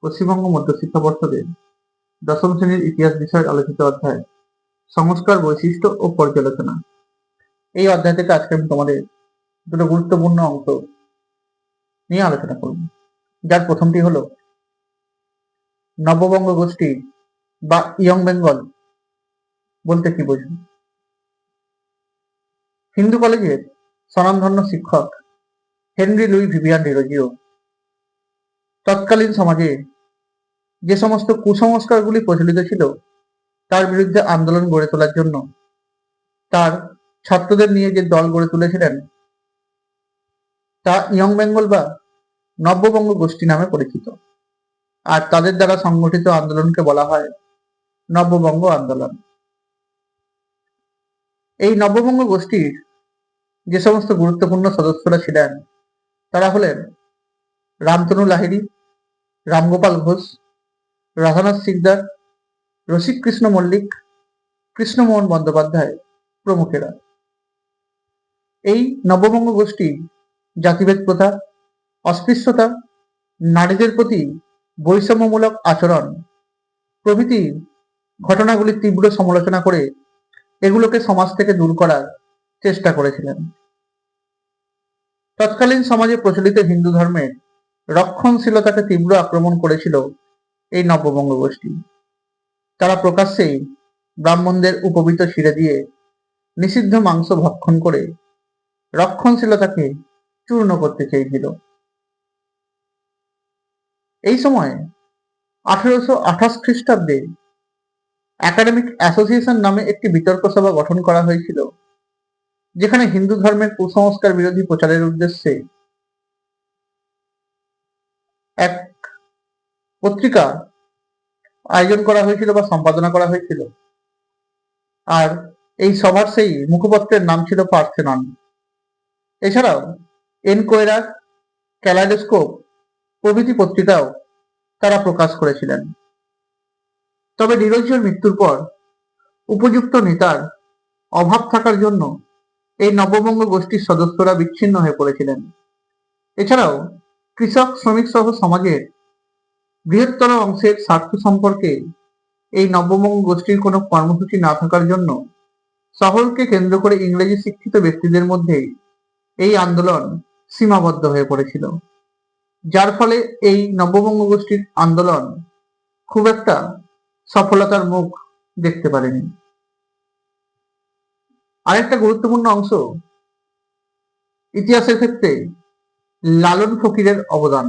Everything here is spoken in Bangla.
পশ্চিমবঙ্গ মধ্যশিক্ষা পর্ষদের দশম শ্রেণীর ইতিহাস বিষয়ের আলোচিত অধ্যায় সংস্কার, বৈশিষ্ট্য ও পর্যালোচনা। এই অধ্যায় থেকে আজকে আমি তোমাদের দুটো গুরুত্বপূর্ণ অংশ নিয়ে আলোচনা করব, যার প্রথমটি হলো নববঙ্গ গোষ্ঠী বা ইয়ং বেঙ্গল বলতে কি বোঝো। হিন্দু কলেজের স্বনামধন্য শিক্ষক হেনরি লুই ভিভিয়ান ডিরোজিও তৎকালীন সমাজে যে সমস্ত কুসংস্কারগুলি প্রচলিত ছিল তার বিরুদ্ধে আন্দোলন গড়ে তোলার জন্য তার ছাত্রদের নিয়ে যে দল গড়ে তুলেছিলেন তা ইয়ং বেঙ্গল বা নব্যবঙ্গ গোষ্ঠী নামে পরিচিত। আর তাদের দ্বারা সংগঠিত আন্দোলনকে বলা হয় নব্যবঙ্গ আন্দোলন। এই নব্যবঙ্গ গোষ্ঠীর যে সমস্ত গুরুত্বপূর্ণ সদস্যরা ছিলেন তারা হলেন রামতনু লাহিড়ী, রামগোপাল ঘোষ, রাধানাথ সিকদার, রসিক কৃষ্ণ মল্লিক, কৃষ্ণমোহন বন্দ্যোপাধ্যায় প্রমুখেরা। এই নববঙ্গ গোষ্ঠী জাতিভেদ প্রথা, অস্পৃশ্যতা, নারীদের প্রতি বৈষম্যমূলক আচরণ প্রভৃতি ঘটনাগুলির তীব্র সমালোচনা করে এগুলোকে সমাজ থেকে দূর করার চেষ্টা করেছিলেন। তৎকালীন সমাজে প্রচলিত হিন্দু ধর্মের রক্ষণশীলতাকে তীব্র আক্রমণ করেছিল এই নববঙ্গ গোষ্ঠী। তারা প্রকাশ্যেই ব্রাহ্মণদের উপবীত ছিঁড়ে দিয়ে নিষিদ্ধ মাংস ভক্ষণ করে রক্ষণশীলতাকে চূর্ণ করতে চেয়েছিল। এই সময় 1828 খ্রিস্টাব্দে একাডেমিক অ্যাসোসিয়েশন নামে একটি বিতর্ক সভা গঠন করা হয়েছিল, যেখানে হিন্দু ধর্মের কুসংস্কার বিরোধী প্রচারের উদ্দেশ্যে এক পত্রিকা আয়োজন করা হয়েছিল বা সম্পাদনা করা হয়েছিল। আর এই সভার সেই মুখপত্রের নাম ছিল পার্থেনন। এছাড়াও এনকোয়ারার, ক্যালাইডোস্কোপ প্রভৃতি পত্রিকাও তারা প্রকাশ করেছিলেন। তবে ডিরোজিওর মৃত্যুর পর উপযুক্ত নেতার অভাব থাকার জন্য এই নববঙ্গ গোষ্ঠীর সদস্যরা বিচ্ছিন্ন হয়ে পড়েছিলেন। এছাড়াও কৃষক, শ্রমিক সহ সমাজের বৃহত্তর অংশের স্বার্থ সম্পর্কে এই নববঙ্গ গোষ্ঠীর কোনো কর্মসূচি না থাকার জন্য শহরকে কেন্দ্র করে ইংরেজি শিক্ষিত ব্যক্তিদের মধ্যে এই আন্দোলন সীমাবদ্ধ হয়ে পড়েছিল, যার ফলে এই নববঙ্গ গোষ্ঠীর আন্দোলন খুব একটা সফলতার মুখ দেখতে পারেনি। আরেকটা গুরুত্বপূর্ণ অংশ ইতিহাসের ক্ষেত্রে লালন ফকিরের অবদান।